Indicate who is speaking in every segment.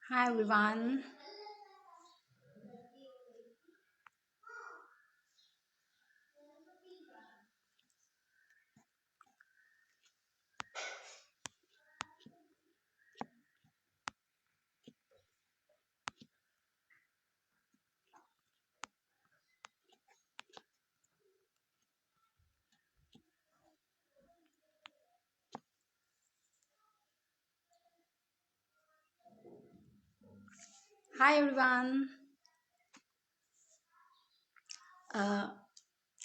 Speaker 1: Hi everyone. Hi everyone. Uh,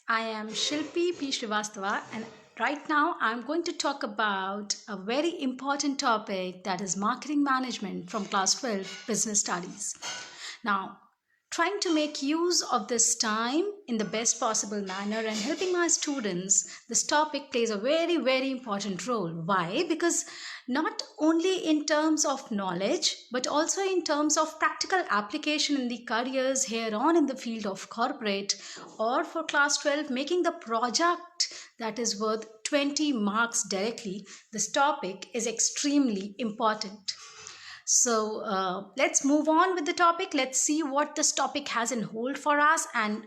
Speaker 1: I am Shilpi P. Srivastava, and right now I'm going to talk about a very important topic, that is marketing management from class 12 business studies. Now, trying to make use of this time in the best possible manner and helping my students, this topic plays a very, very important role. Why? Because not only in terms of knowledge, but also in terms of practical application in the careers here on in the field of corporate, or for class 12, making the project that is worth 20 marks directly, this topic is extremely important. So let's move on with the topic. Let's see what this topic has in hold for us. And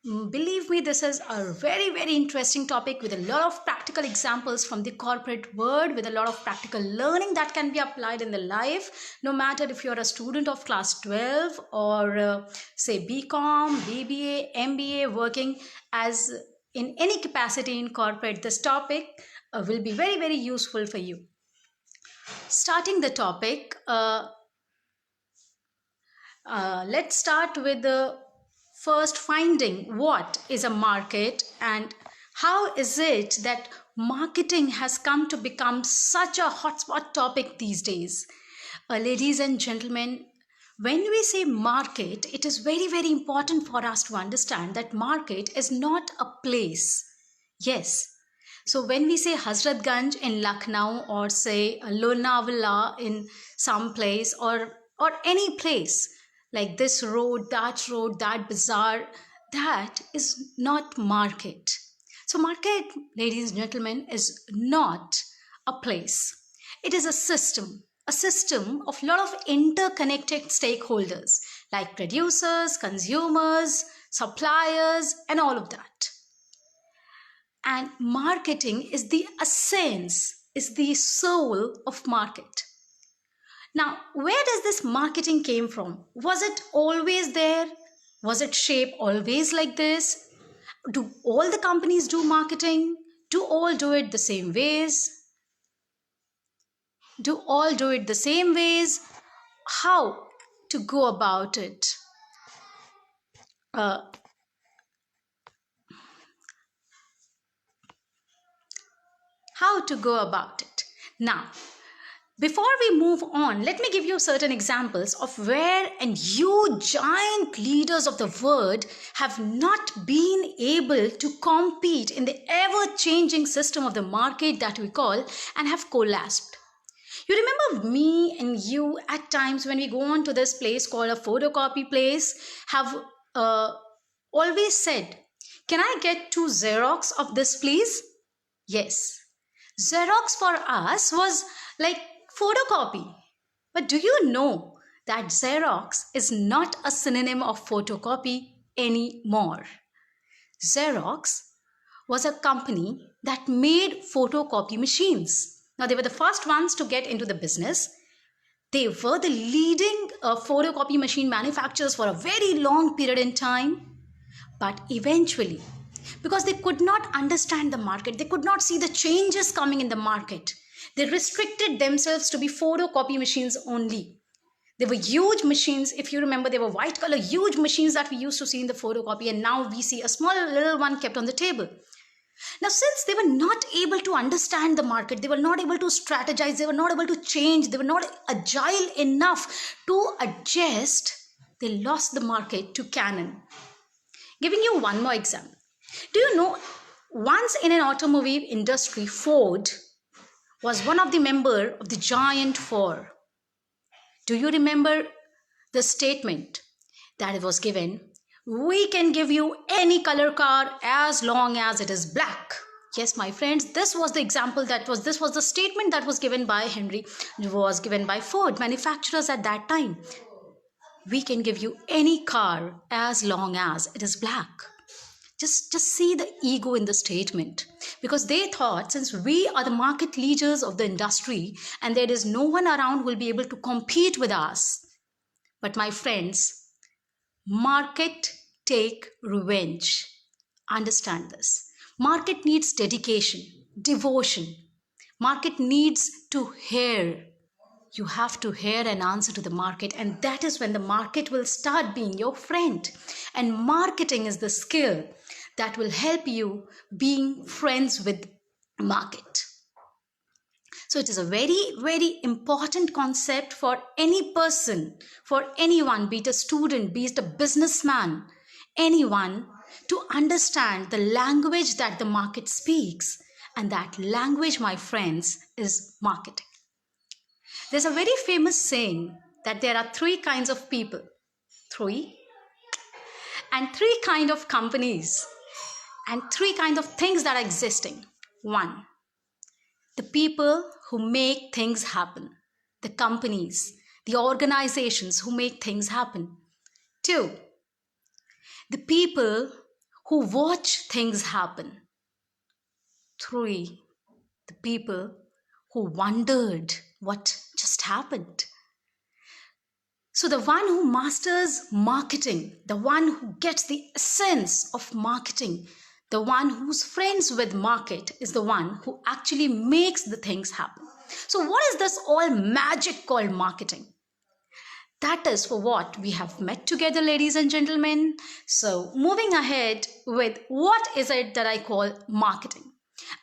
Speaker 1: believe me, this is a very, very interesting topic with a lot of practical examples from the corporate world, with a lot of practical learning that can be applied in the life, no matter if you're a student of class 12 or say BCom, BBA, MBA, working as in any capacity in corporate. This topic will be very, very useful for you. Starting the topic, let's start with the first finding. What is a market, and how is it that marketing has come to become such a hotspot topic these days? Ladies and gentlemen, when we say market, it is very, very important for us to understand that market is not a place. Yes. So when we say Hazratganj in Lucknow, or say Lonavala in some place, or any place like this road, that bazaar, that is not market. So market, ladies and gentlemen, is not a place. It is a system of a lot of interconnected stakeholders like producers, consumers, suppliers, and all of that. And marketing is the essence, is the soul of market. Now, where does this marketing came from? Was it always there? Was it shaped always like this? Do all the companies do marketing? Do all do it the same ways? Do all do it the same ways? How to go about it? Uh, how to go about it? Now, before we move on, let me give you certain examples of where and you giant leaders of the world have not been able to compete in the ever-changing system of the market that we call, and have collapsed. You remember me and you at times when we go on to this place called a photocopy place, have always said, "Can I get two Xerox of this, please?" Yes. Xerox for us was like photocopy. But do you know that Xerox is not a synonym of photocopy anymore? Xerox was a company that made photocopy machines. Now, they were the first ones to get into the business. They were the leading photocopy machine manufacturers for a very long period in time. But eventually, because they could not understand the market, they could not see the changes coming in the market, they restricted themselves to be photocopy machines only. They were huge machines. If you remember, they were white color, huge machines that we used to see in the photocopy, and now we see a small little one kept on the table. Now, since they were not able to understand the market, they were not able to strategize, they were not able to change, they were not agile enough to adjust, they lost the market to Canon. Giving you one more example. Do you know, once in an automobile industry, Ford was one of the member of the Giant Four. Do you remember the statement that it was given? We can give you any color car as long as it is black. Yes, my friends, this was the statement that was given by Ford manufacturers at that time. We can give you any car as long as it is black. Just see the ego in the statement, because they thought, since we are the market leaders of the industry and there is no one around who will be able to compete with us. But my friends, market take revenge. Understand this. Market needs dedication, devotion. Market needs to hear. You have to hear an answer to the market, and that is when the market will start being your friend. And marketing is the skill that will help you being friends with market. So it is a very, very important concept for any person, for anyone, be it a student, be it a businessman, anyone, to understand the language that the market speaks. And that language, my friends, is marketing. There's a very famous saying that there are three kinds of people, three kind of companies, and three kinds of things that are existing. One, the people who make things happen, the companies, the organizations who make things happen. Two, the people who watch things happen. Three, the people who wondered what just happened. So the one who masters marketing, the one who gets the essence of marketing, the one who's friends with market, is the one who actually makes the things happen. So what is this all magic called marketing? That is for what we have met together, ladies and gentlemen. So moving ahead with what is it that I call marketing.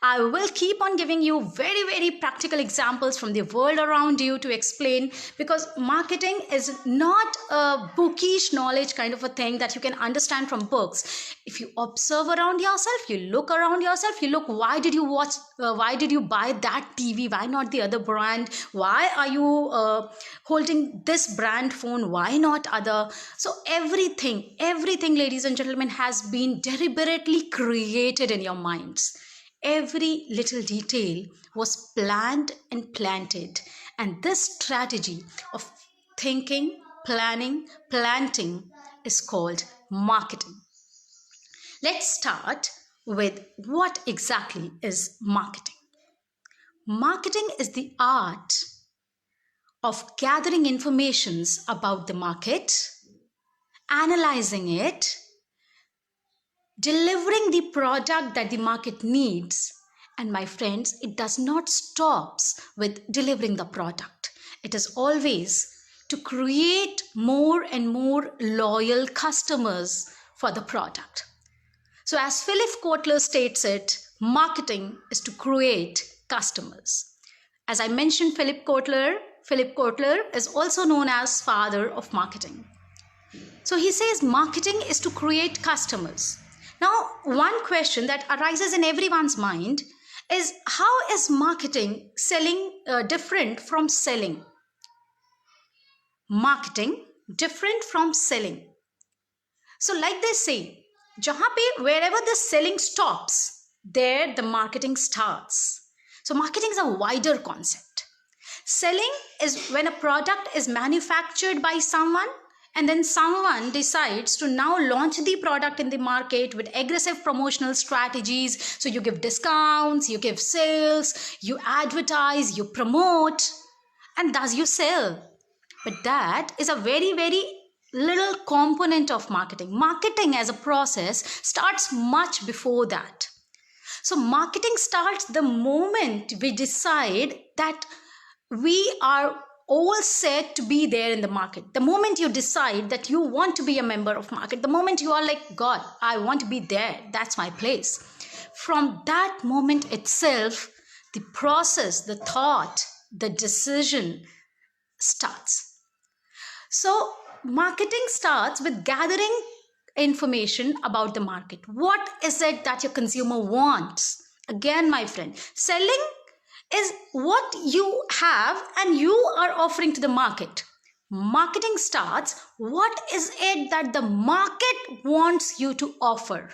Speaker 1: I will keep on giving you very, very practical examples from the world around you to explain, because marketing is not a bookish knowledge kind of a thing that you can understand from books. If you observe around yourself, you look around yourself, you look, why did you buy that TV? Why not the other brand? Why are you holding this brand phone? Why not other? So everything, ladies and gentlemen, has been deliberately created in your minds. Every little detail was planned and planted, and this strategy of thinking, planning, planting is called marketing. Let's start with what exactly is marketing. Marketing is the art of gathering informations about the market, analyzing it, delivering the product that the market needs. And my friends, it does not stop with delivering the product. It is always to create more and more loyal customers for the product. So as Philip Kotler states it, marketing is to create customers. As I mentioned, Philip Kotler is also known as father of marketing. So he says marketing is to create customers. Now, one question that arises in everyone's mind is, how is marketing different from selling? Marketing different from selling. So like they say, wherever the selling stops, there the marketing starts. So marketing is a wider concept. Selling is when a product is manufactured by someone, and then someone decides to now launch the product in the market with aggressive promotional strategies. So you give discounts, you give sales, you advertise, you promote, and thus you sell. But that is a very, very little component of marketing. Marketing as a process starts much before that. So marketing starts the moment we decide that we are all set to be there in the market. The moment you decide that you want to be a member of market, the moment you are like, God, I want to be there, that's my place. From that moment itself, the process, the thought, the decision starts. So marketing starts with gathering information about the market. What is it that your consumer wants? Again, my friend, selling is what you have and you are offering to the market. Marketing starts, what is it that the market wants you to offer?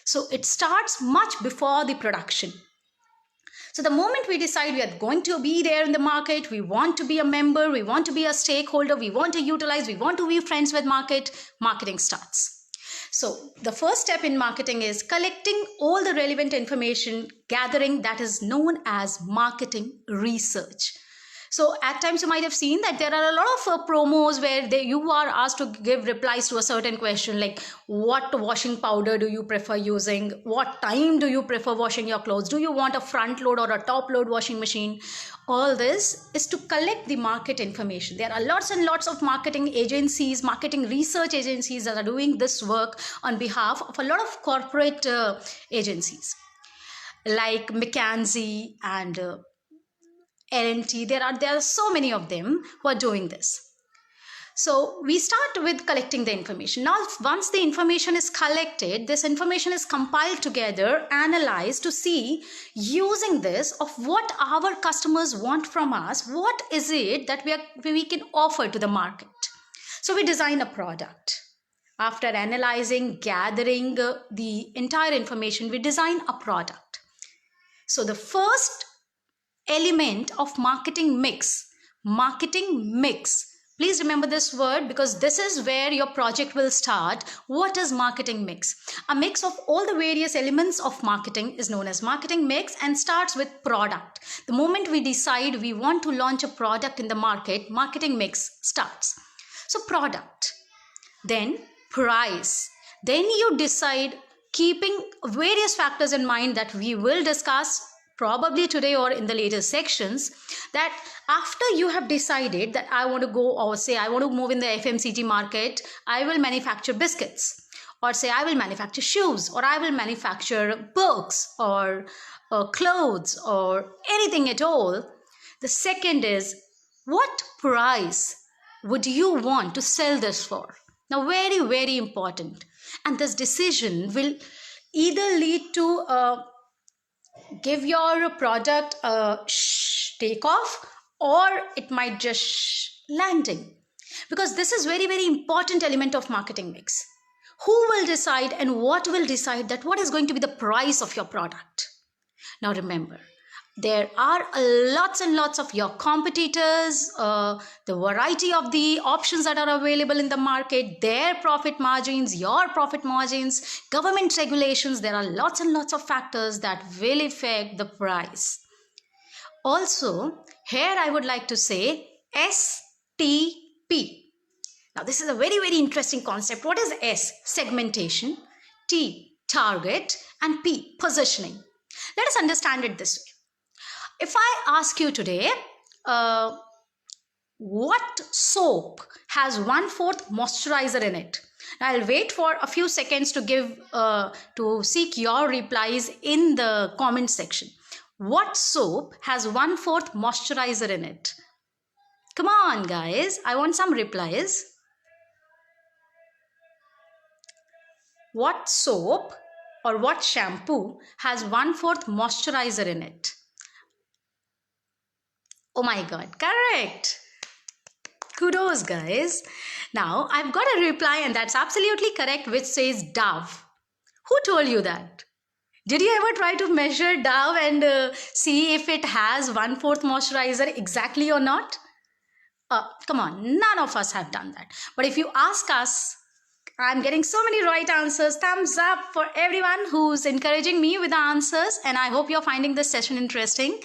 Speaker 1: So it starts much before the production. So the moment we decide we are going to be there in the market, we want to be a member, we want to be a stakeholder, we want to utilize, we want to be friends with marketing starts. So the first step in marketing is collecting all the relevant information, gathering, that is known as marketing research. So at times you might have seen that there are a lot of promos where you are asked to give replies to a certain question, like what washing powder do you prefer using? What time do you prefer washing your clothes? Do you want a front load or a top load washing machine? All this is to collect the market information. There are lots and lots of marketing agencies, marketing research agencies that are doing this work on behalf of a lot of corporate agencies like McKinsey and L&T. There are so many of them who are doing this. So we start with collecting the information. Now, once the information is collected, this information is compiled together, analyzed to see, using this, of what our customers want from us, what is it that we can offer to the market. So we design a product. After analyzing, gathering the entire information, we design a product. So the first element of marketing mix. Please remember this word because this is where your project will start. What is marketing mix? A mix of all the various elements of marketing is known as marketing mix and starts with product. The moment we decide we want to launch a product in the market, marketing mix starts. So product, then price, then you decide, keeping various factors in mind that we will discuss probably today or in the later sections, that after you have decided that I want to go, or say I want to move in the FMCG market, I will manufacture biscuits, or say I will manufacture shoes, or I will manufacture books or clothes or anything at all. The second is, what price would you want to sell this for? Now, very, very important. And this decision will either lead to give your product a takeoff, or it might just landing, because this is very, very important element of marketing mix. Who will decide and what will decide that what is going to be the price of your product? Now remember, there are lots and lots of your competitors, the variety of the options that are available in the market, their profit margins, your profit margins, government regulations. There are lots and lots of factors that will affect the price. Also, here I would like to say STP. Now this is a very, very interesting concept. What is S? Segmentation, T, target, and P, positioning. Let us understand it this way. If I ask you today, what soap has 1/4 moisturizer in it? I'll wait for a few seconds to seek your replies in the comment section. What soap has 1/4 moisturizer in it? Come on, guys. I want some replies. What soap or what shampoo has 1/4 moisturizer in it? Oh my God, correct. Kudos, guys. Now, I've got a reply, and that's absolutely correct, which says Dove. Who told you that? Did you ever try to measure Dove and see if it has 1/4 moisturizer exactly or not? Come on, none of us have done that. But if you ask us, I'm getting so many right answers. Thumbs up for everyone who's encouraging me with the answers, and I hope you're finding this session interesting.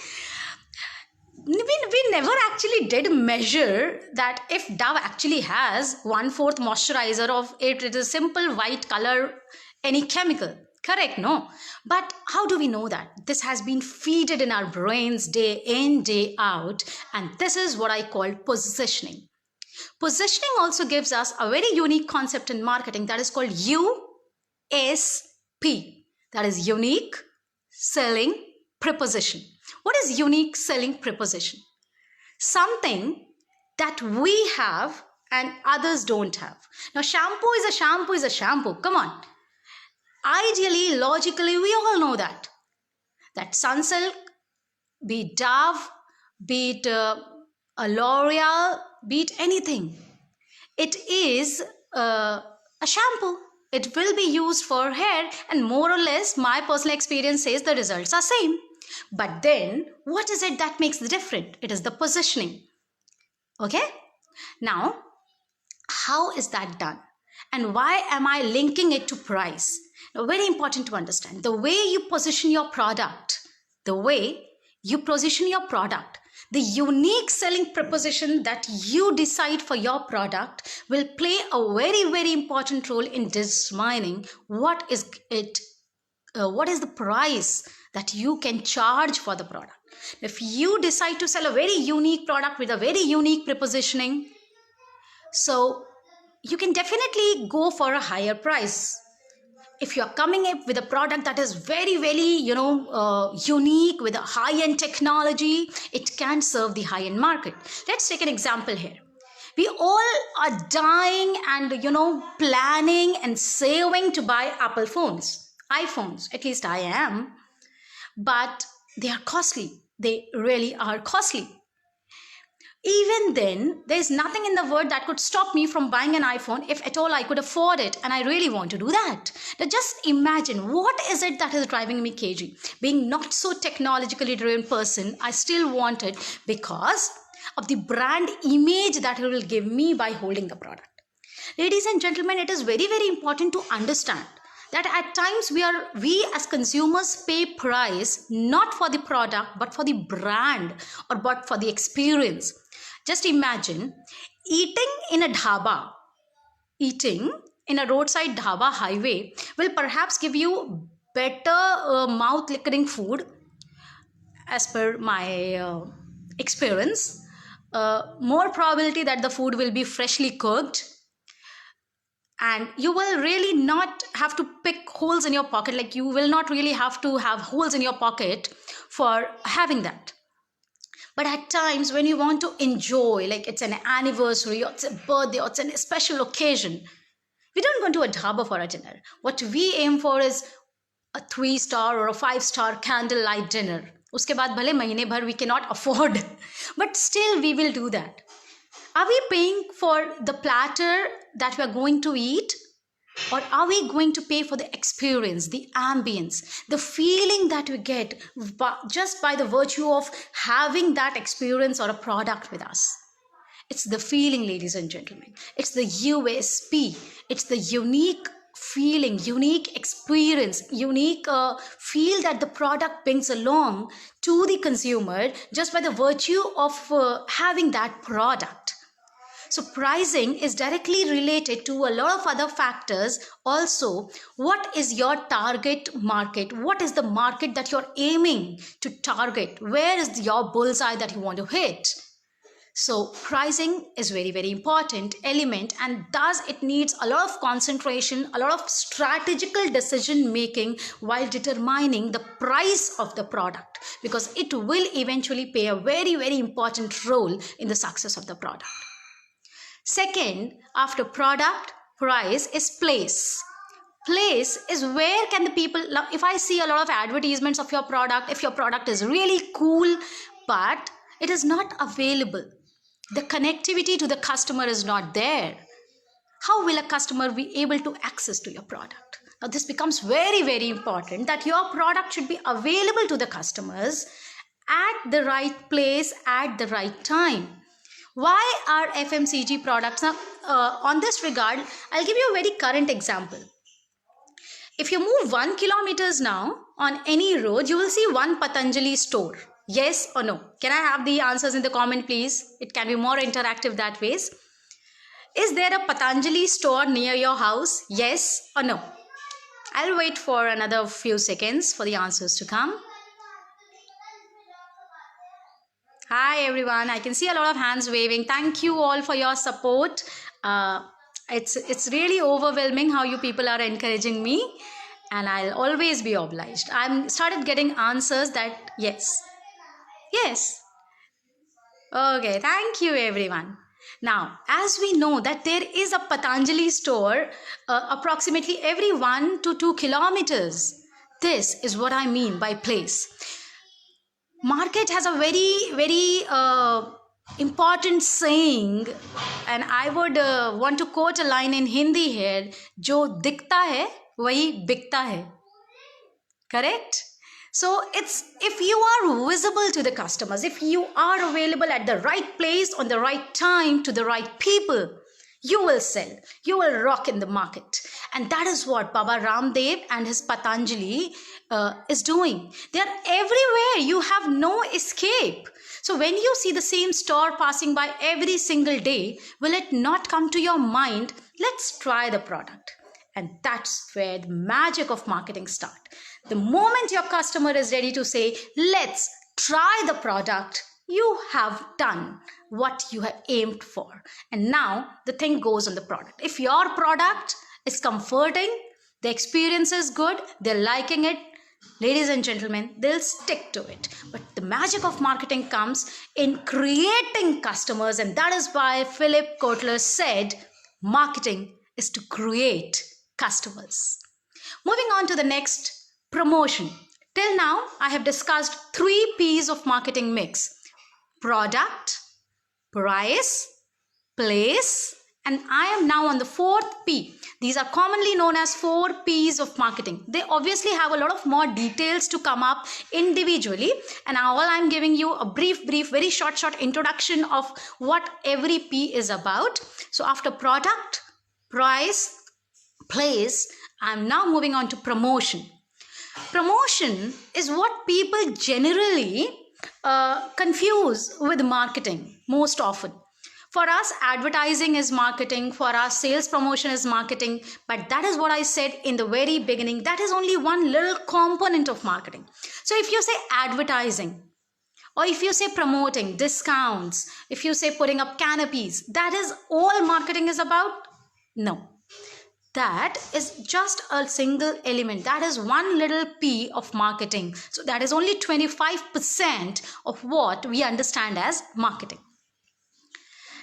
Speaker 1: We never actually did measure that if Dove actually has 1/4 moisturizer of it is a simple white color, any chemical. Correct, no? But how do we know that? This has been fed in our brains day in, day out, and this is what I call positioning. Positioning also gives us a very unique concept in marketing that is called USP. That is unique selling proposition. What is unique selling proposition? Something that we have and others don't have. Now, shampoo is a shampoo is a shampoo. Come on. Ideally, logically, we all know that Sunsilk, be it Dove, be it a L'Oreal, be it anything, it is a shampoo. It will be used for hair, and more or less my personal experience says the results are same. But then what is it that makes the difference? It is the positioning. Okay, now how is that done, and why am I linking it to price? Now, very important to understand the way you position your product, the way you position your product, the unique selling proposition that you decide for your product will play a very, very important role in determining what is the price that you can charge for the product. If you decide to sell a very unique product with a very unique propositioning, so you can definitely go for a higher price. If you're coming up with a product that is very, very unique with a high-end technology, it can serve the high-end market. Let's take an example here. We all are dying and planning and saving to buy Apple phones, iPhones. At least I am. But they are costly. They really are costly. Even then, there's nothing in the world that could stop me from buying an iPhone if at all I could afford it, and I really want to do that. Now just imagine, what is it that is driving me crazy? Being not so technologically driven person, I still want it because of the brand image that it will give me by holding the product. Ladies and gentlemen, it is very, very important to understand that at times we as consumers pay price not for the product but for the brand or but for the experience. Just imagine eating in a dhaba, eating in a roadside dhaba highway will perhaps give you better mouth liquoring food as per my experience. More probability that the food will be freshly cooked, and you will really not have to pick holes in your pocket. Like, you will not really have to have holes in your pocket for having that. But at times when you want to enjoy, like it's an anniversary or it's a birthday or it's a special occasion, we don't go to a dhaba for a dinner. What we aim for is a 3-star or a 5-star candlelight dinner. Uske baad bhale mahine bhar we cannot afford, but still we will do that. Are we paying for the platter that we are going to eat? Or are we going to pay for the experience, the ambience, the feeling that we get just by the virtue of having that experience or a product with us? It's the feeling, ladies and gentlemen. It's the USP. It's the unique feeling, unique experience, unique feel that the product brings along to the consumer just by the virtue of having that product. So pricing is directly related to a lot of other factors. Also, what is your target market? What is the market that you're aiming to target? Where is your bullseye that you want to hit? So pricing is very, very important element, and thus it needs a lot of concentration, a lot of strategical decision making while determining the price of the product, because it will eventually play a very, very important role in the success of the product. Second, after product, price is place. Place is where can the people, if I see a lot of advertisements of your product, if your product is really cool, but it is not available, the connectivity to the customer is not there, how will a customer be able to access to your product? Now this becomes very, very important, that your product should be available to the customers at the right place at the right time. Why are FMCG products? Now, on this regard, I'll give you a very current example. If you move 1 kilometer now on any road, you will see one Patanjali store. Yes or no? Can I have the answers in the comment, please? It can be more interactive that way. Is there a Patanjali store near your house? Yes or no? I'll wait for another few seconds for the answers to come. Hi everyone, I can see a lot of hands waving. Thank you all for your support. It's really overwhelming how you people are encouraging me, and I'll always be obliged. I'm started getting answers that yes. Okay, thank you everyone. Now, as we know that there is a Patanjali store approximately every 1 to 2 kilometers. This is what I mean by place. Market has a very, very important saying, and I would want to quote a line in Hindi here, जो दिखता है वही बिकता है. Correct? So it's, if you are visible to the customers, if you are available at the right place on the right time to the right people, you will sell, you will rock in the market. And that is what Baba Ramdev and his Patanjali is doing. They are everywhere. You have no escape. So when you see the same store passing by every single day, will it not come to your mind, let's try the product? And that's where the magic of marketing starts. The moment your customer is ready to say, let's try the product, you have done what you have aimed for. And now the thing goes on the product. If your product is comforting, the experience is good, they're liking it, ladies and gentlemen, they'll stick to it. But the magic of marketing comes in creating customers. And that is why Philip Kotler said, marketing is to create customers. Moving on to the next, promotion. Till now, I have discussed 3 P's of marketing mix: product, price, place, and I am now on the 4th P. These are commonly known as 4 P's of marketing. They obviously have a lot of more details to come up individually, and all I'm giving you a brief, very short introduction of what every P is about. So after product, price, place, I'm now moving on to promotion. Promotion is what people generally confuse with marketing most often. For us, advertising is marketing. For us, sales promotion is marketing. But that is what I said in the very beginning. That is only one little component of marketing. So if you say advertising, or if you say promoting, discounts, if you say putting up canopies, that is all marketing is about? No. That is just a single element. That is one little P of marketing. So that is only 25% of what we understand as marketing.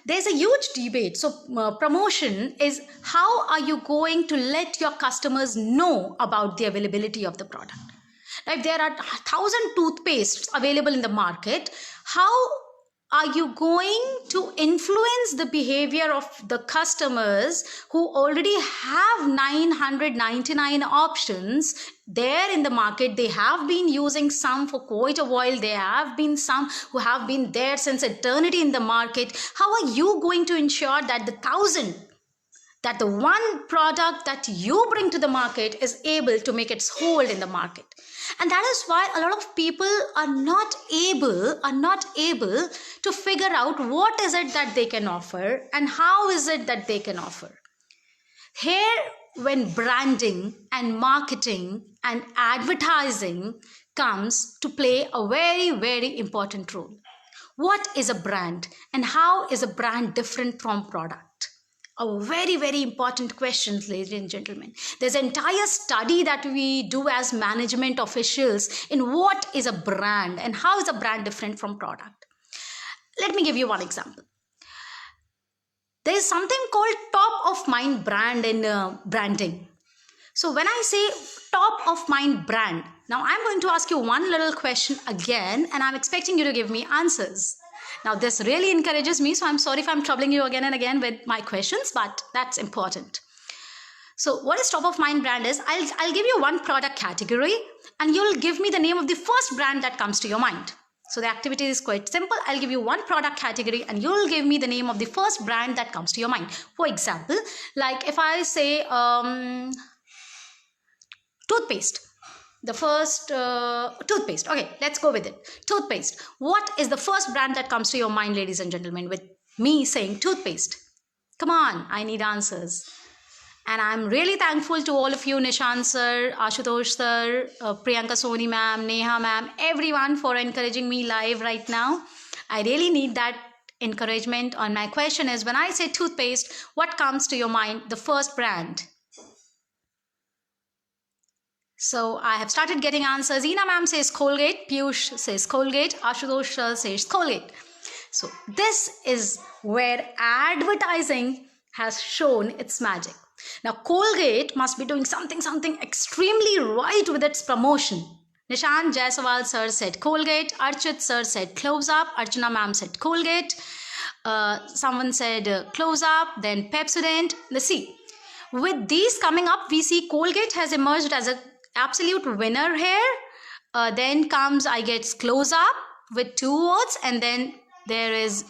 Speaker 1: There's a huge debate. So promotion is, how are you going to let your customers know about the availability of the product? Now, if there are 1,000 toothpastes available in the market, how are you going to influence the behavior of the customers who already have 999 options there in the market? They have been using some for quite a while. There have been some who have been there since eternity in the market. How are you going to ensure that that the one product that you bring to the market is able to make its hold in the market? And that is why a lot of people are not able to figure out what is it that they can offer and how is it that they can offer. Here, when branding and marketing and advertising comes to play a very important role. What is a brand and how is a brand different from product? A very important question, ladies and gentlemen. There's an entire study that we do as management officials in what is a brand and how is a brand different from product. Let me give you one example. There is something called top of mind brand in branding. So when I say top of mind brand, now I'm going to ask you one little question again, and I'm expecting you to give me answers. Now this really encourages me, so I'm sorry if I'm troubling you again and again with my questions, but that's important. So what is top of mind brand is, I'll give you one product category and you'll give me the name of the first brand that comes to your mind. So the activity is quite simple. I'll give you one product category and you'll give me the name of the first brand that comes to your mind. For example, like if I say toothpaste. The first toothpaste. Okay, let's go with it. Toothpaste. What is the first brand that comes to your mind, ladies and gentlemen, with me saying toothpaste? Come on, I need answers. And I'm really thankful to all of you, Nishant sir, Ashutosh sir, Priyanka Soni ma'am, Neha ma'am, everyone for encouraging me live right now. I really need that encouragement. And my question is, when I say toothpaste, what comes to your mind? The first brand. So I have started getting answers. Ina ma'am says Colgate, Piyush says Colgate, Ashutosh says Colgate. So this is where advertising has shown its magic. Now Colgate must be doing something extremely right with its promotion. Nishant Jaiswal sir said Colgate. Archit sir said Close Up. Archana ma'am said Colgate. Someone said Close Up. Then Pepsodent. Let's see. With these coming up, we see Colgate has emerged as an absolute winner here. Then comes, I guess, Close Up with 2 votes, and then there is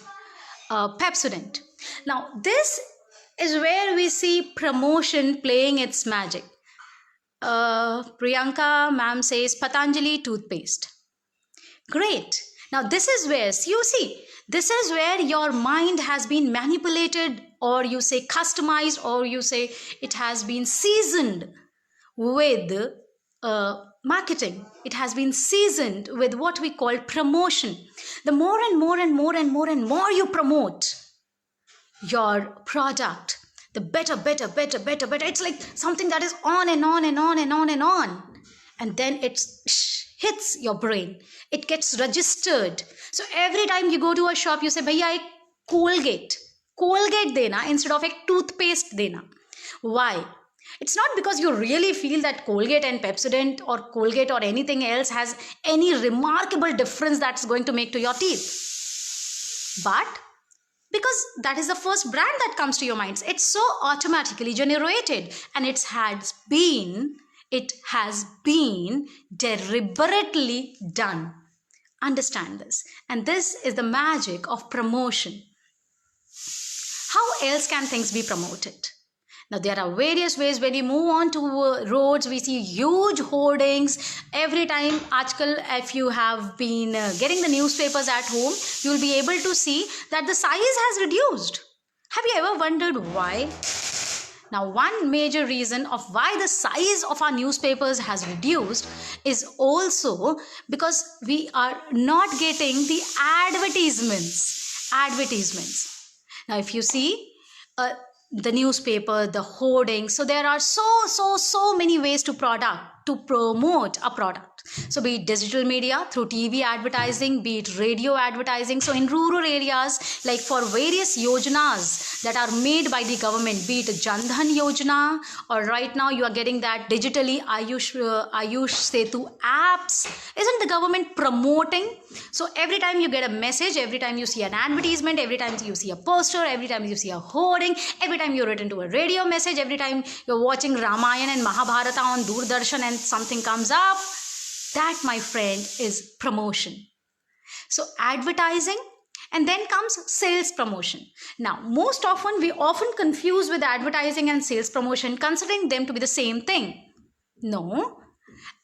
Speaker 1: Pepsodent. Now, this is where we see promotion playing its magic. Priyanka ma'am says Patanjali toothpaste. Great. Now, this is where, you see, this is where your mind has been manipulated, or you say customized, or you say it has been seasoned with marketing. It has been seasoned with what we call promotion. The more and more and more and more and more you promote your product, the better. It's like something that is on and on and on and on and on. And then it hits your brain. It gets registered. So every time you go to a shop, you say, Bhaiya, ek Colgate dena instead of ek toothpaste dena. Why? It's not because you really feel that Colgate and Pepsodent or Colgate or anything else has any remarkable difference that's going to make to your teeth. But because that is the first brand that comes to your minds. It's so automatically generated, and it has been deliberately done. Understand this. And this is the magic of promotion. How else can things be promoted? Now, there are various ways. When we move on to roads, we see huge hoardings. Every time, aajkal, if you have been getting the newspapers at home, you will be able to see that the size has reduced. Have you ever wondered why? Now, one major reason of why the size of our newspapers has reduced is also because we are not getting the advertisements. Now, if you see the newspaper, the hoarding, so there are so many ways to promote a product. So be it digital media, through TV advertising, be it radio advertising. So in rural areas, like for various yojanas that are made by the government, be it Jan Dhan Yojana, or right now you are getting that digitally Ayush Setu apps. Isn't the government promoting? So every time you get a message, every time you see an advertisement, every time you see a poster, every time you see a hoarding, every time you're written to a radio message, every time you're watching Ramayana and Mahabharata on Doordarshan and something comes up, that, my friend, is promotion. So advertising, and then comes sales promotion. Now, most often we confuse with advertising and sales promotion, considering them to be the same thing. No,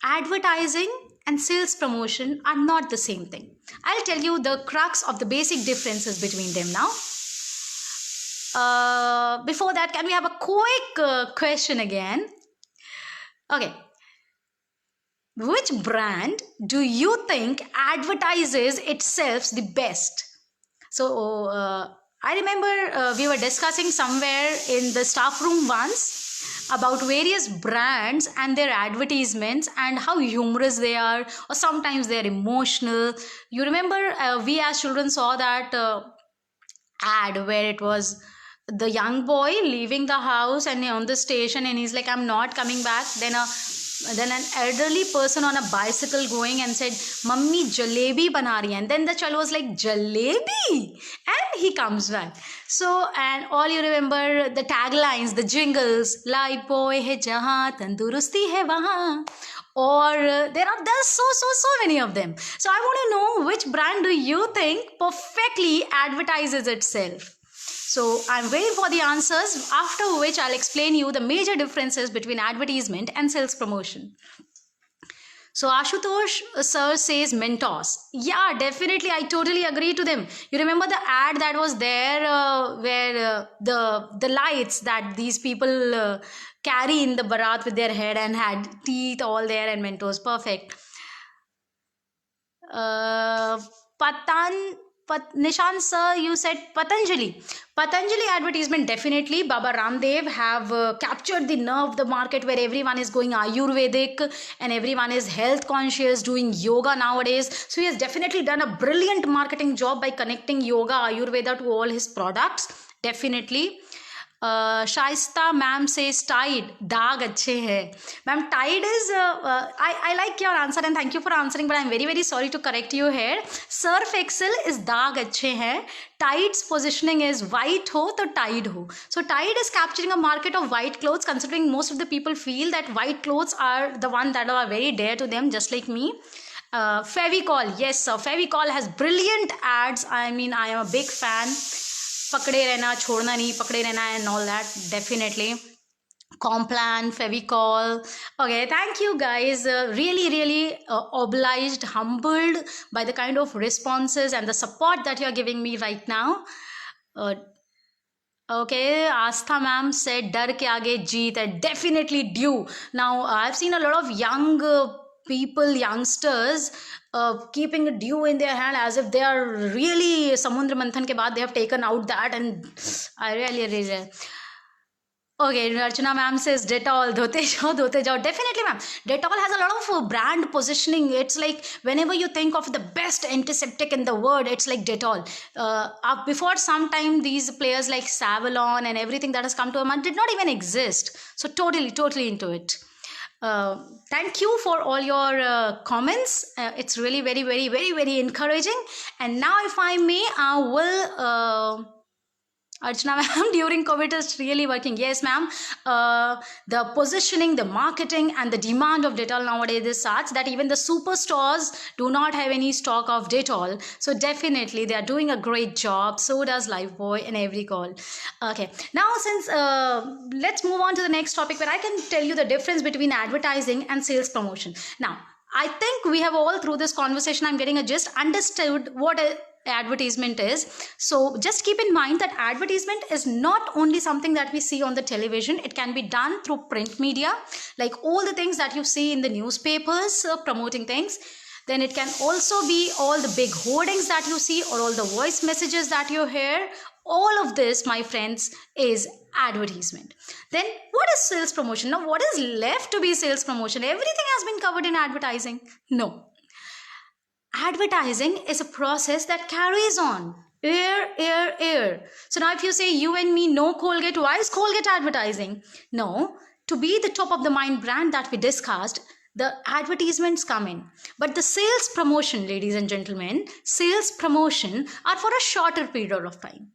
Speaker 1: advertising and sales promotion are not the same thing. I'll tell you the crux of the basic differences between them now. Before that, can we have a quick question again? Okay. Which brand do you think advertises itself the best? So, I remember we were discussing somewhere in the staff room once about various brands and their advertisements and how humorous they are, or sometimes they're emotional. You remember we as children saw that ad where it was the young boy leaving the house and on the station, and he's like, I'm not coming back. Then an elderly person on a bicycle going and said, Mummy, jalebi bana rahi hai. And then the child was like, jalebi? And he comes back. So, and all you remember, the taglines, the jingles, Life boy hai jahan, tandurusti hai wahan. Or there are so many of them. So I want to know, which brand do you think perfectly advertises itself? So I'm waiting for the answers, after which I'll explain you the major differences between advertisement and sales promotion. So Ashutosh sir says Mentos. Yeah, definitely. I totally agree to them. You remember the ad that was there where the lights that these people carry in the barat with their head and had teeth all there and Mentos. Perfect. Nishant sir, you said Patanjali. Patanjali advertisement, definitely. Baba Ramdev have captured the nerve of the market, where everyone is going Ayurvedic and everyone is health conscious, doing yoga nowadays. So he has definitely done a brilliant marketing job by connecting yoga, Ayurveda to all his products. Definitely. Shaista ma'am says Tide, daag अच्छे है. Ma'am, Tide is, I like your answer and thank you for answering, but I'm very, very sorry to correct you here. Surf Excel is daag अच्छे है. Tide's positioning is white ho, to Tide ho. So Tide is capturing a market of white clothes, considering most of the people feel that white clothes are the one that are very dear to them, just like me. Fevicol, yes sir, Fevicol has brilliant ads. I mean, I am a big fan. पकड़े रहना, छोड़ना नहीं, पकड़े रहना and all that, definitely. Complan, Fevicol. Okay, thank you guys. Really obliged, humbled by the kind of responses and the support that you're giving me right now. Okay, Astha ma'am said, "Dar ke aage jeet hai." Definitely due. Now, I've seen a lot of young people, youngsters, keeping a dew in their hand as if they are really Samundra Manthan ke baad they have taken out that, and I really. Okay, Archana ma'am says Dettol, dhote jao. Definitely, ma'am. Dettol has a lot of brand positioning. It's like whenever you think of the best antiseptic in the world, it's like Dettol. Before some time, these players like Savalon and everything that has come to a man did not even exist. So totally into it. Thank you for all your comments. It's really very encouraging. And now, if I may, I will. Archana ma'am, during COVID is really working. Yes, ma'am. The positioning, the marketing, and the demand of Dettol nowadays is such that even the superstores do not have any stock of Dettol. So definitely, they are doing a great job. So does Lifebuoy and Evercall. Okay. Now, since let's move on to the next topic, where I can tell you the difference between advertising and sales promotion. Now, I think we have all through this conversation, I'm getting a gist, understood what advertisement is. So just keep in mind that advertisement is not only something that we see on the television. It can be done through print media, like all the things that you see in the newspapers promoting things. Then it can also be all the big hoardings that you see, or all the voice messages that you hear. All of this, my friends, is advertisement. Then what is sales promotion? Now, what is left to be sales promotion? Everything has been covered in advertising. No. Advertising is a process that carries on. Air. So now if you say you and me know Colgate, why is Colgate advertising? No. To be the top of the mind brand that we discussed, the advertisements come in. But the sales promotion, ladies and gentlemen, sales promotion are for a shorter period of time.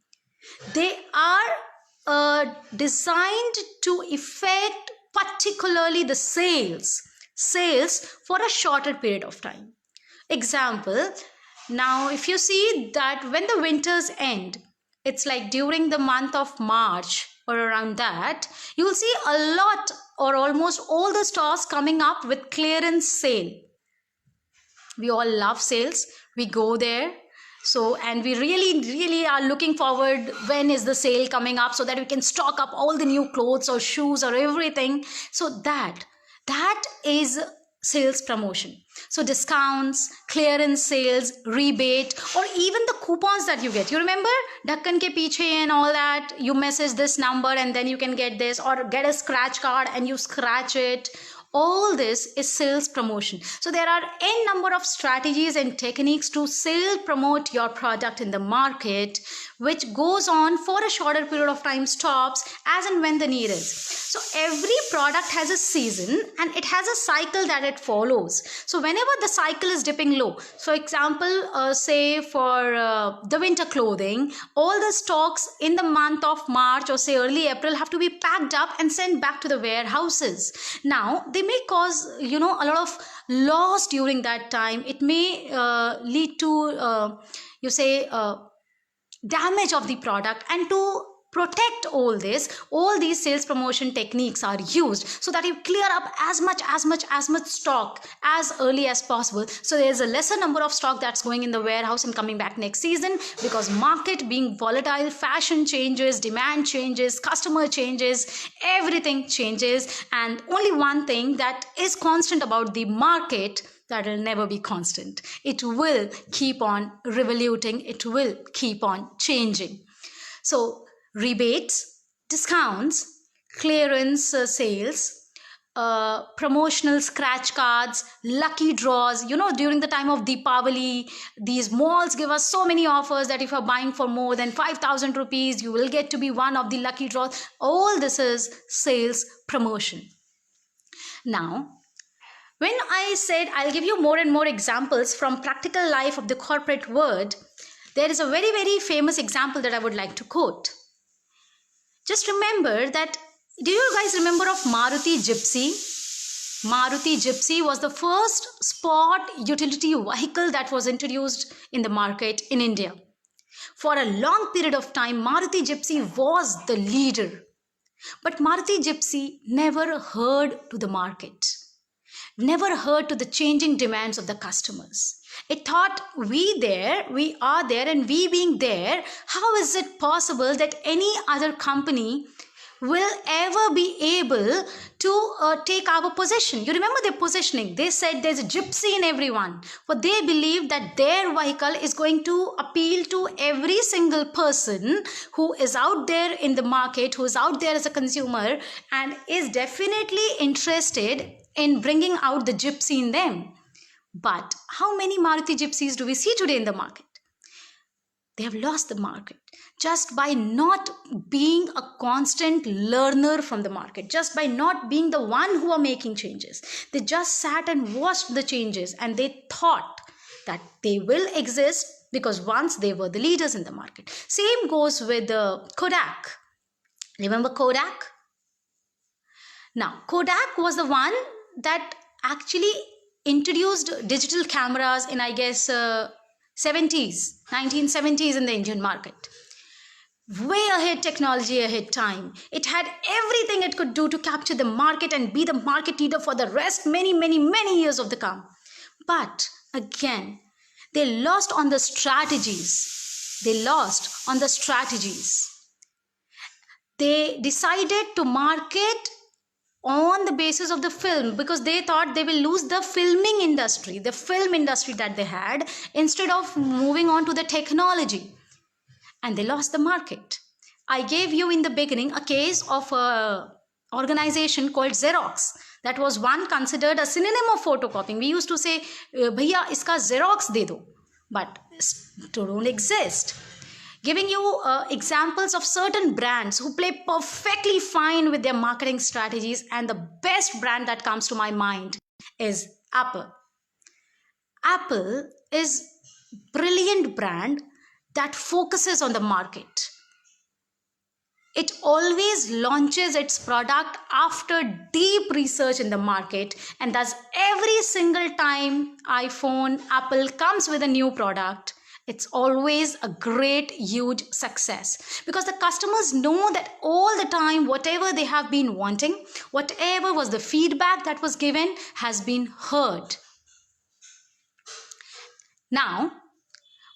Speaker 1: They are designed to effect particularly the sales for a shorter period of time. Example, now if you see that when the winters end, it's like during the month of March or around that, you will see a lot or almost all the stores coming up with clearance sale. We all love sales. We go there. So, and we really are looking forward when is the sale coming up, so that we can stock up all the new clothes or shoes or everything. So that is sales promotion. So discounts, clearance sales, rebate, or even the coupons that you get. You remember Dhakkan ke Piche and all that? You message this number and then you can get this, or get a scratch card and you scratch it. All this is sales promotion. So there are n number of strategies and techniques to promote your product in the market, which goes on for a shorter period of time, stops as and when the need is. So every product has a season and it has a cycle that it follows. So whenever the cycle is dipping low, so example, say for the winter clothing, all the stocks in the month of March or say early April have to be packed up and sent back to the warehouses. Now they may cause a lot of loss during that time. It may lead to damage of the product. And to protect all these sales promotion techniques are used so that you clear up as much stock as early as possible. So there's a lesser number of stock that's going in the warehouse and coming back next season, because market being volatile, fashion changes, demand changes, customer changes, everything changes, and only one thing that is constant about the market, that will never be constant. It will keep on revoluting. It will keep on changing. So rebates, discounts, clearance sales, promotional scratch cards, lucky draws. During the time of Deepavali, these malls give us so many offers that if you're buying for more than 5,000 rupees, you will get to be one of the lucky draws. All this is sales promotion. Now, when I said I'll give you more and more examples from practical life of the corporate world, there is a very, very famous example that I would like to quote. Just remember that, do you guys remember of Maruti Gypsy? Maruti Gypsy was the first sport utility vehicle that was introduced in the market in India. For a long period of time, Maruti Gypsy was the leader. But Maruti Gypsy never heard to the market, never heard to the changing demands of the customers. It thought, we are there, and we being there, how is it possible that any other company will ever be able to take our position? You remember their positioning. They said there's a gypsy in everyone. For they believe that their vehicle is going to appeal to every single person who is out there in the market, who is out there as a consumer, and is definitely interested in bringing out the gypsy in them. But how many Maruti Gypsies do we see today in the market? They have lost the market just by not being a constant learner from the market, just by not being the one who are making changes. They just sat and watched the changes, and they thought that they will exist because once they were the leaders in the market. Same goes with Kodak. Remember Kodak? Now, Kodak was the one that actually introduced digital cameras in, I guess, 1970s in the Indian market. Way ahead technology, ahead time. It had everything it could do to capture the market and be the market leader for the rest many, many, many years of the come. But again, they lost on the strategies. They decided to market on the basis of the film because they thought they will lose the filming industry, the film industry that they had, instead of moving on to the technology. And they lost the market. I gave you in the beginning a case of an organization called Xerox. That was one considered a synonym of photocopying. We used to say, bhaiya, iska Xerox de do. But don't exist. Giving you examples of certain brands who play perfectly fine with their marketing strategies, and the best brand that comes to my mind is Apple. Apple is a brilliant brand that focuses on the market. It always launches its product after deep research in the market, and thus every single time Apple comes with a new product, it's always a great, huge success because the customers know that all the time, whatever they have been wanting, whatever was the feedback that was given has been heard. Now,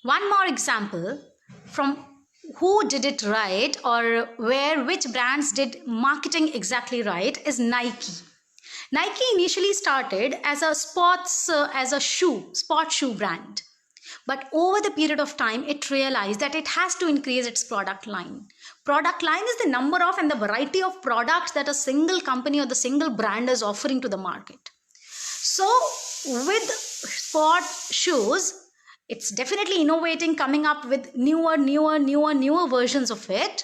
Speaker 1: one more example from who did it right, or which brands did marketing exactly right, is Nike. Nike initially started as a sports shoe brand. But over the period of time, it realized that it has to increase its product line. Product line is the number of and the variety of products that a single company or the single brand is offering to the market. So with sport shoes, it's definitely innovating, coming up with newer versions of it,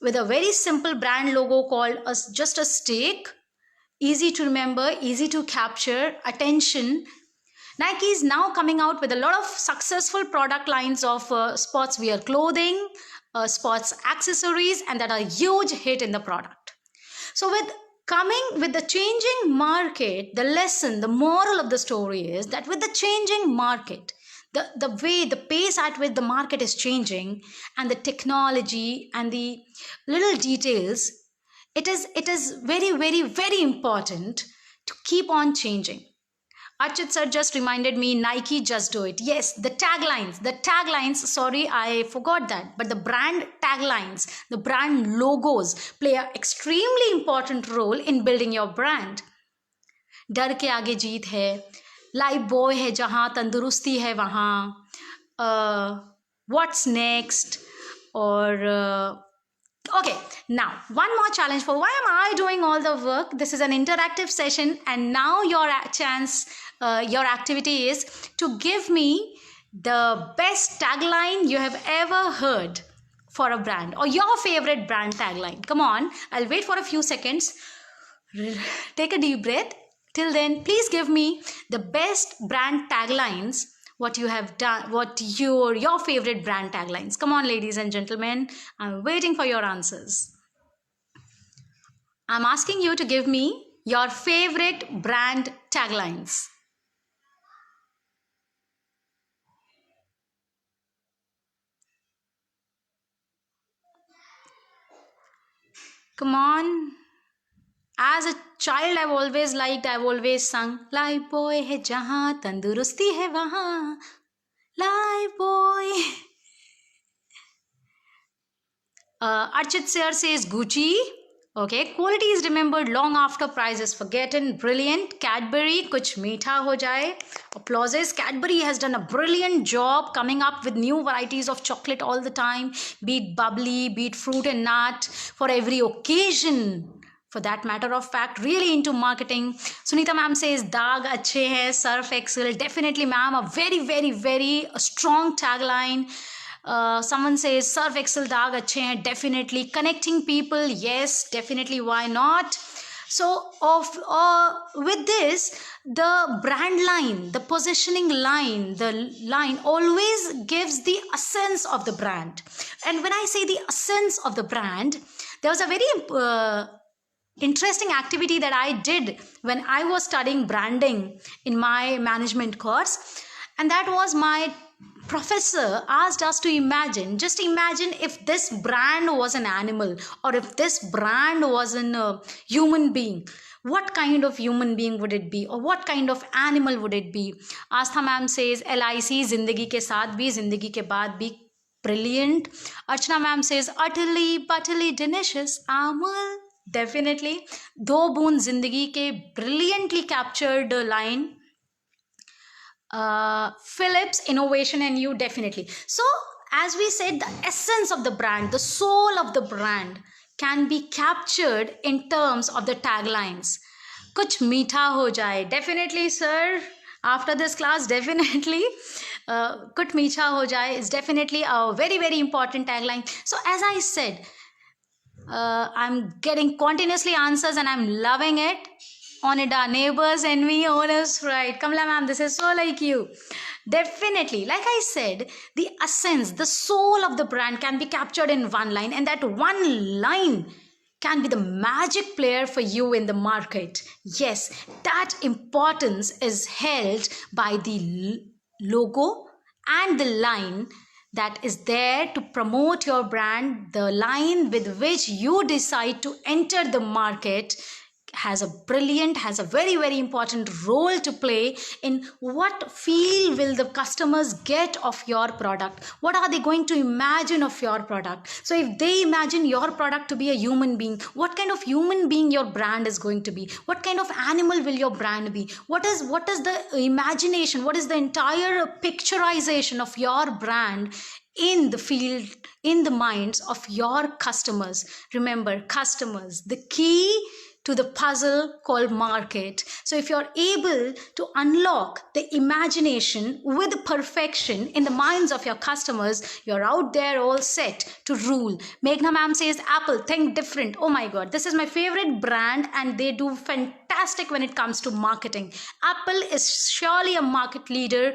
Speaker 1: with a very simple brand logo called just a stick, easy to remember, easy to capture, attention. Nike is now coming out with a lot of successful product lines of sports wear clothing, sports accessories, and that are a huge hit in the product. So with the changing market, the lesson, the moral of the story is that with the changing market, the pace at which the market is changing, and the technology and the little details, it is very, very, very important to keep on changing. Archit sir just reminded me, Nike, just do it. Yes, the taglines, sorry, I forgot that. But the brand taglines, the brand logos play an extremely important role in building your brand. डर के आगे जीत है, life boy है जहाँ, तंदुरुस्ती है वहाँ, what's next, और Okay, now one more challenge for why am I doing all the work? This is an interactive session, and now your your activity is to give me the best tagline you have ever heard for a brand, or your favorite brand tagline. Come on, I'll wait for a few seconds. Take a deep breath. Till then, please give me the best brand taglines, what you have done, what your favorite brand taglines. Come on, ladies and gentlemen, I'm waiting for your answers. I'm asking you to give me your favorite brand taglines. Come on. As a child, I've always sung, Life boy hai jahan, tandurusti hai wahan. Life boy. Archit Sir says Gucci. Okay, quality is remembered long after price is forgotten. Brilliant. Cadbury, kuch meetha ho jaye. Applauses. Cadbury has done a brilliant job coming up with new varieties of chocolate all the time. Be it bubbly, be it fruit and nut, for every occasion. For that matter of fact, really into marketing. Sunita ma'am says Daag achhe hai, Surf Excel. Definitely ma'am, a very, very, very strong tagline. Someone says Surf Excel Daag achhe hain. Definitely. Connecting people, yes, definitely, why not? So with this, the brand line, the positioning line, the line always gives the essence of the brand. And when I say the essence of the brand, there was a very interesting activity that I did when I was studying branding in my management course, and that was my professor asked us to imagine, just imagine if this brand was an animal, or if this brand was a human being, what kind of human being would it be, or what kind of animal would it be? Astha ma'am says LIC, zindagi ke saath bhi, zindagi ke baad bhi. Brilliant. Archana ma'am says utterly butterly delicious amul. Definitely. Do boon zindagi ke, brilliantly captured line. Philips, innovation and you, definitely. So as we said, the essence of the brand, the soul of the brand can be captured in terms of the taglines. Kuch meetha ho jaye. Definitely, sir. After this class, definitely. Kuch meetha ho jaye is definitely a very, very important tagline. So as I said, I'm getting continuously answers and I'm loving it. Onida, neighbors, envy, owners, right? Kamala ma'am, this is so like you. Definitely, like I said, the essence, the soul of the brand can be captured in one line, and that one line can be the magic player for you in the market. Yes, that importance is held by the logo and the line that is there to promote your brand. The line with which you decide to enter the market has a very, very important role to play in what feel will the customers get of your product, what are they going to imagine of your product. So if they imagine your product to be a human being, what kind of human being your brand is going to be, what kind of animal will your brand be, what is the imagination, what is the entire picturization of your brand in the field, in the minds of your customers. Remember, customers, the key to the puzzle called market. So if you're able to unlock the imagination with perfection in the minds of your customers, you're out there all set to rule. Meghna ma'am says Apple, think different. Oh my god, this is my favorite brand and they do fantastic when it comes to marketing. Apple is surely a market leader.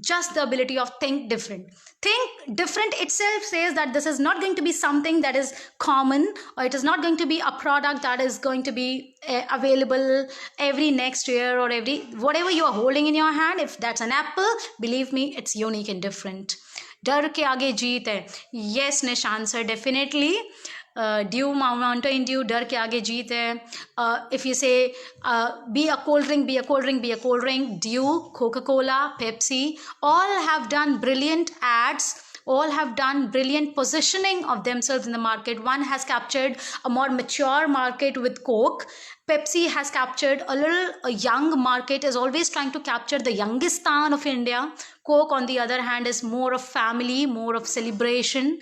Speaker 1: Just the ability of think different. Think different itself says that this is not going to be something that is common, or it is not going to be a product that is going to be available every next year, or every whatever you are holding in your hand. If that's an apple, believe me, it's unique and different. डर के आगे जीत है. Yes, Nishan sir, definitely. Dew, mountain dew, डर के आगे जीत है. If you say be a cold drink, be a cold drink, be a cold drink, Dew, Coca-Cola, Pepsi, all have done brilliant ads, all have done brilliant positioning of themselves in the market. One has captured a more mature market with Coke. Pepsi has captured a young market, is always trying to capture the youngistan of India. Coke, on the other hand, is more of family, more of celebration.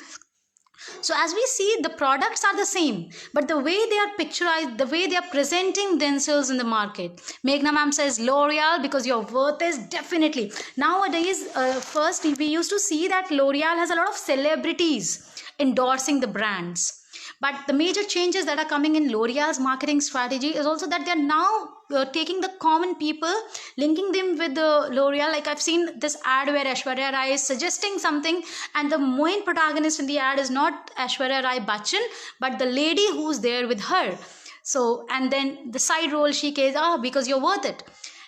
Speaker 1: So as we see, the products are the same, but the way they are picturized, the way they are presenting themselves in the market. Meghna ma'am says L'Oreal because your worth is definitely. Nowadays, first we used to see that L'Oreal has a lot of celebrities endorsing the brands. But the major changes that are coming in L'Oreal's marketing strategy is also that they are now taking the common people, linking them with the L'Oreal. Like I've seen this ad where Aishwarya Rai is suggesting something, and the main protagonist in the ad is not Aishwarya Rai Bachchan, but the lady who's there with her. So, and then the side role she gets, because you're worth it.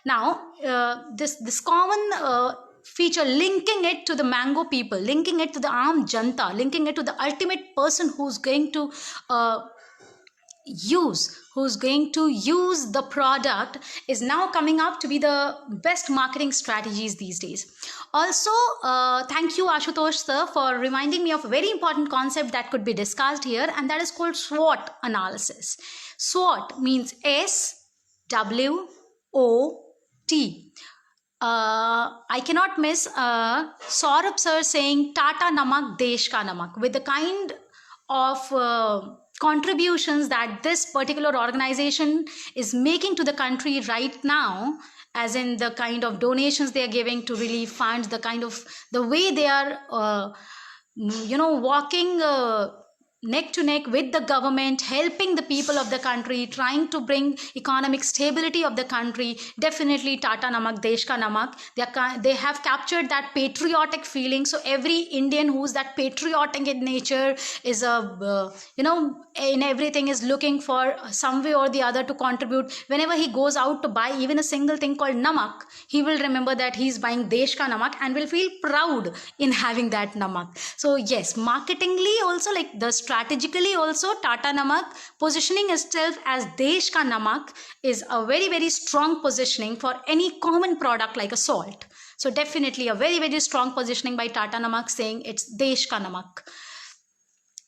Speaker 1: Now, this common feature, linking it to the mango people, linking it to the Aam Janta, linking it to the ultimate person who's going to use the product, is now coming up to be the best marketing strategies these days. Also, thank you Ashutosh sir for reminding me of a very important concept that could be discussed here, and that is called SWOT analysis. SWOT means SWOT. I cannot miss Saurabh sir saying Tata Namak Desh Ka Namak, with the kind of contributions that this particular organization is making to the country right now, as in the kind of donations they are giving to relief funds, the way they are walking neck to neck with the government, helping the people of the country, trying to bring economic stability of the country. Definitely Tata Namak Desh Ka Namak, they have captured that patriotic feeling. So every Indian who's that patriotic in nature is in everything is looking for some way or the other to contribute. Whenever he goes out to buy even a single thing called namak, he will remember that he's buying Desh Ka Namak and will feel proud in having that namak. So yes, marketingly also, like strategically also, Tata Namak positioning itself as Desh Ka Namak is a very, very strong positioning for any common product like a salt. So definitely a very, very strong positioning by Tata Namak, saying it's Desh Ka Namak.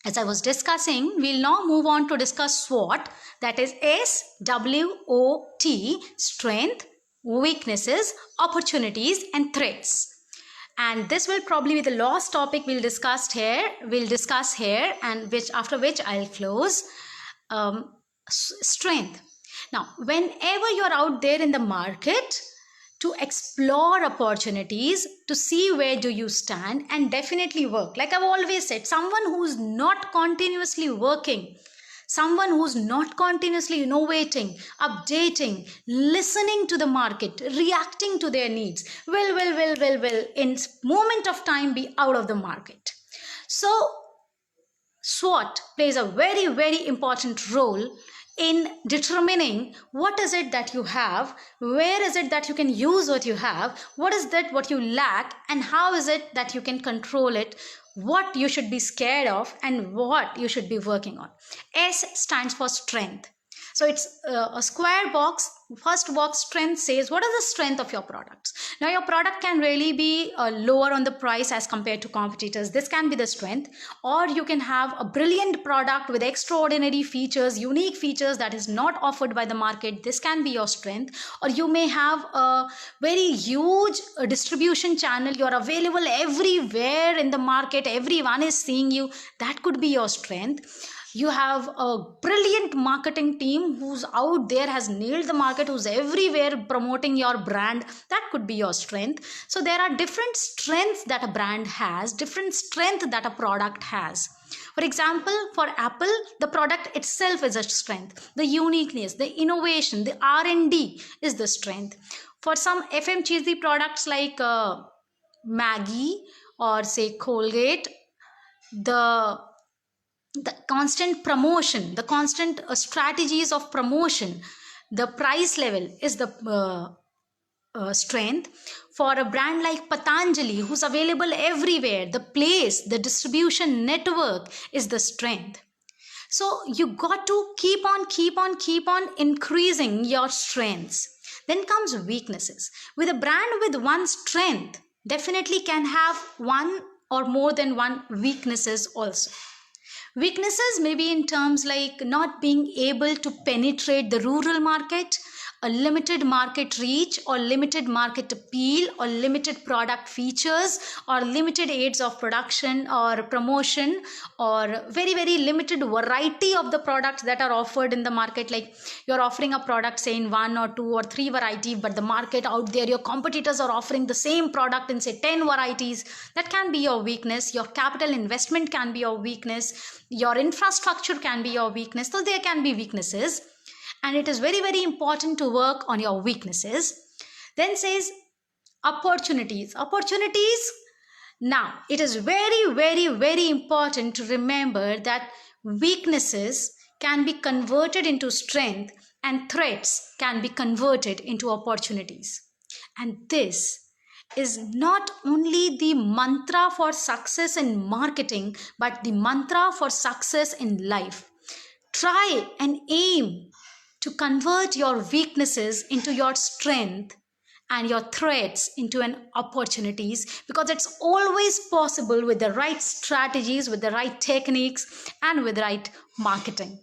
Speaker 1: As I was discussing, we'll now move on to discuss SWOT, that is SWOT, strength, weaknesses, opportunities, and threats. And this will probably be the last topic we'll discuss here, and after which I'll close. Strength. Now, whenever you're out there in the market, to explore opportunities, to see where do you stand, and definitely work. Like I've always said, someone who's not continuously working, someone who's not continuously innovating, updating, listening to the market, reacting to their needs, will in moment of time be out of the market. So SWOT plays a very, very important role in determining what is it that you have, where is it that you can use what you have, what is that what you lack, and how is it that you can control it, what you should be scared of, and what you should be working on. S stands for strength. So it's a square box. First box, strength, says what is the strength of your products. Now your product can really be lower on the price as compared to competitors. This can be the strength. Or you can have a brilliant product with extraordinary features, unique features that is not offered by the market. This can be your strength. Or you may have a very huge distribution channel. You're available everywhere in the market. Everyone is seeing you. That could be your strength. You have a brilliant marketing team who's out there, has nailed the market, who's everywhere promoting your brand. That could be your strength. So there are different strengths that a brand has, different strength that a product has. For example, for Apple, the product itself is a strength. The uniqueness, the innovation, the R&D is the strength. For some FMCG products like Maggi or say Colgate, the constant promotion, the constant strategies of promotion, the price level is the strength. For a brand like Patanjali, who's available everywhere, the place, the distribution network is the strength. So you got to keep on increasing your strengths. Then comes weaknesses. With a brand with one strength, definitely can have one or more than one weaknesses also. Weaknesses may be in terms like not being able to penetrate the rural market, a limited market reach or limited market appeal or limited product features or limited aids of production or promotion or very very limited variety of the products that are offered in the market. Like you're offering a product say in 1 or 2 or 3 variety, but the market out there, your competitors are offering the same product in say 10 varieties. That can be your weakness. Your capital investment can be your weakness. Your infrastructure can be your weakness. So there can be weaknesses, and it is very very important to work on your weaknesses. Then says opportunities. Now it is very very very important to remember that weaknesses can be converted into strength and threats can be converted into opportunities. And this is not only the mantra for success in marketing, but the mantra for success in life. Try and aim to convert your weaknesses into your strength and your threats into an opportunities, because it's always possible with the right strategies, with the right techniques, and with the right marketing.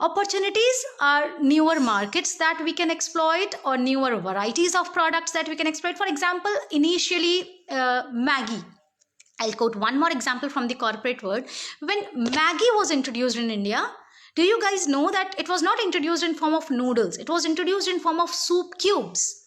Speaker 1: Opportunities are newer markets that we can exploit or newer varieties of products that we can exploit. For example, initially Maggi. I'll quote one more example from the corporate world. When Maggi was introduced in India, do you guys know that it was not introduced in form of noodles? It was introduced in form of soup cubes.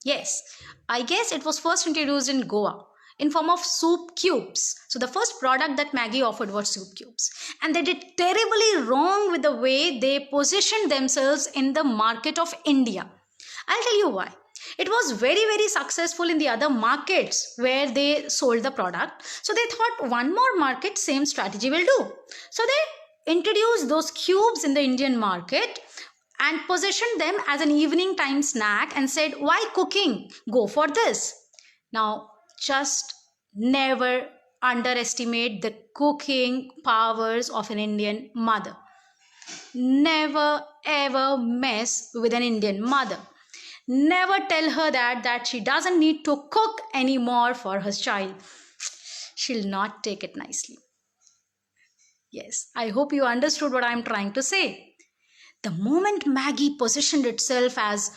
Speaker 1: Yes, I guess it was first introduced in Goa in form of soup cubes. So the first product that Maggi offered was soup cubes. And they did terribly wrong with the way they positioned themselves in the market of India. I'll tell you why. It was very very successful in the other markets where they sold the product. So they thought one more market, same strategy will do. So they introduced those cubes in the Indian market and positioned them as an evening time snack and said, why cooking? Go for this. Now, just never underestimate the cooking powers of an Indian mother. Never ever mess with an Indian mother. Never tell her that she doesn't need to cook anymore for her child. She'll not take it nicely. Yes, I hope you understood what I'm trying to say. The moment Maggi positioned itself as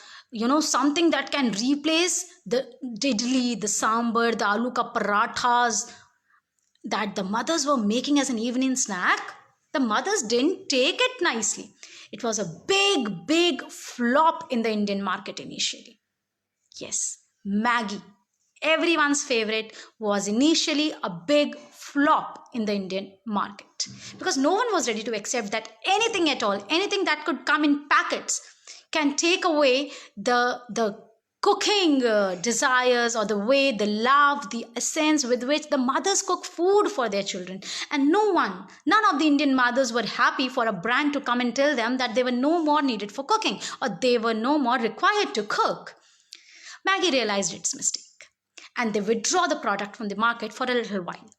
Speaker 1: something that can replace the idli, the sambar, the aloo ka parathas that the mothers were making as an evening snack, the mothers didn't take it nicely. It was a big, big flop in the Indian market initially. Yes, Maggi, everyone's favorite, was initially a big flop in the Indian market because no one was ready to accept that anything at all, anything that could come in packets can take away the cooking desires or the way, the love, the essence with which the mothers cook food for their children. And none of the Indian mothers were happy for a brand to come and tell them that they were no more needed for cooking or they were no more required to cook. Maggi realized its mistake and they withdrew the product from the market for a little while.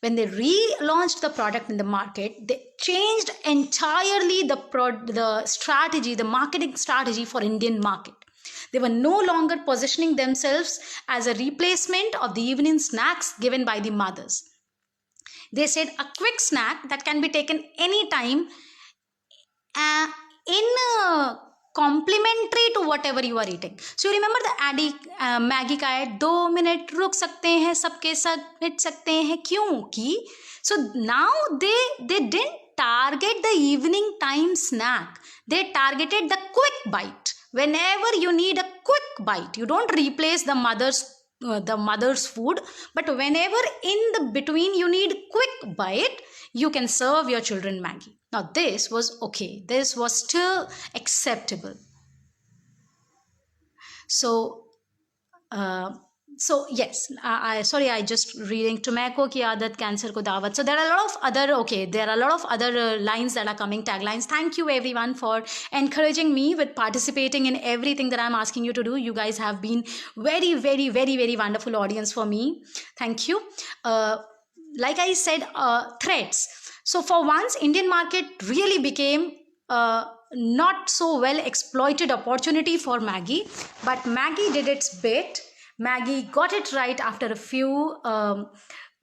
Speaker 1: When they relaunched the product in the market, they changed entirely the strategy, the marketing strategy for Indian market. They were no longer positioning themselves as a replacement of the evening snacks given by the mothers. They said a quick snack that can be taken anytime in complementary to whatever you are eating. So you remember the ad Maggi का है 2 minute रुक सकते हैं सबके साथ मिट सकते हैं क्योंकि so now they didn't target the evening time snack. They targeted the quick bite. Whenever you need a quick bite, you don't replace the mother's food, but whenever in the between you need quick bite, you can serve your children Maggi. Now this was okay. This was still acceptable. So yes, I just reading tobacco ki aadat cancer ko daawat. So there are a lot of other lines that are coming, taglines. Thank you everyone for encouraging me with participating in everything that I'm asking you to do. You guys have been very very very very wonderful audience for me. Thank you. Like I said, threats. So for once, Indian market really became not so well exploited opportunity for Maggi, but Maggi did its bit. Maggi got it right after a few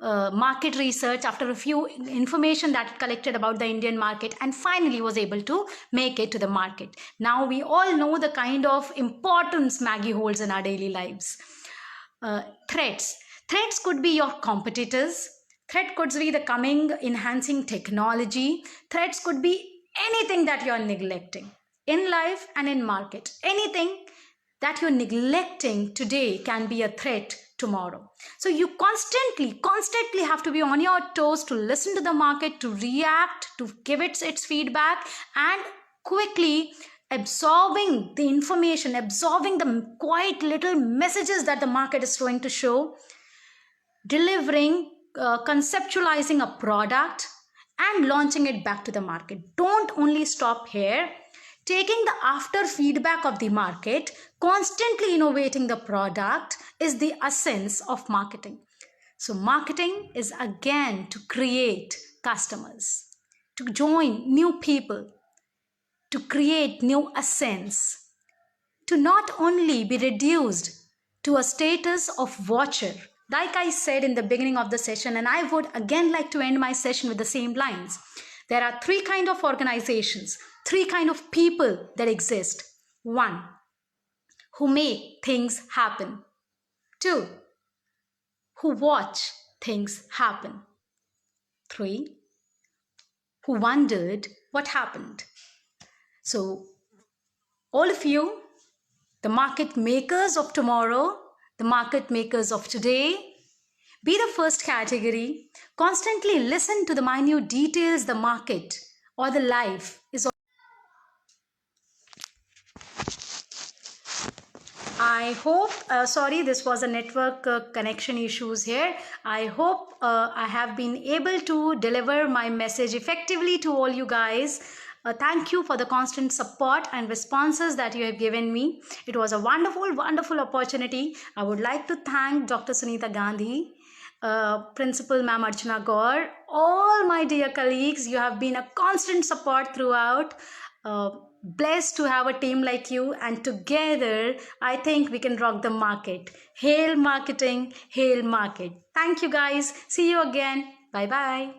Speaker 1: market research, after a few information that it collected about the Indian market, and finally was able to make it to the market. Now we all know the kind of importance Maggi holds in our daily lives. Threats. Threats could be your competitors. Threat could be the coming enhancing technology. Threats could be anything that you are neglecting in life and in market. Anything that you're neglecting today can be a threat tomorrow. So you constantly have to be on your toes to listen to the market, to react, to give it its feedback, and quickly absorbing the information, absorbing the quite little messages that the market is trying to show, delivering, conceptualizing a product, and launching it back to the market. Don't only stop here. Taking the after feedback of the market, constantly innovating the product is the essence of marketing. So marketing is again to create customers, to join new people, to create new essence, to not only be reduced to a status of watcher. Like I said in the beginning of the session, and I would again like to end my session with the same lines. There are three kinds of organizations, three kinds of people that exist. One, who make things happen. Two, who watch things happen. Three, who wondered what happened. So, all of you, the market makers of tomorrow, the market makers of today, be the first category. Constantly listen to the minute details the market or the life is. I hope, sorry, this was a network connection issues here. I hope I have been able to deliver my message effectively to all you guys. Thank you for the constant support and responses that you have given me. It was a wonderful opportunity. I would like to thank Dr. Sunita Gandhi, Principal Ma'am Archana Gaur, all my dear colleagues. You have been a constant support throughout. Blessed to have a team like you, and together I think we can rock the market. Hail marketing, hail market. Thank you guys. See you again. Bye bye.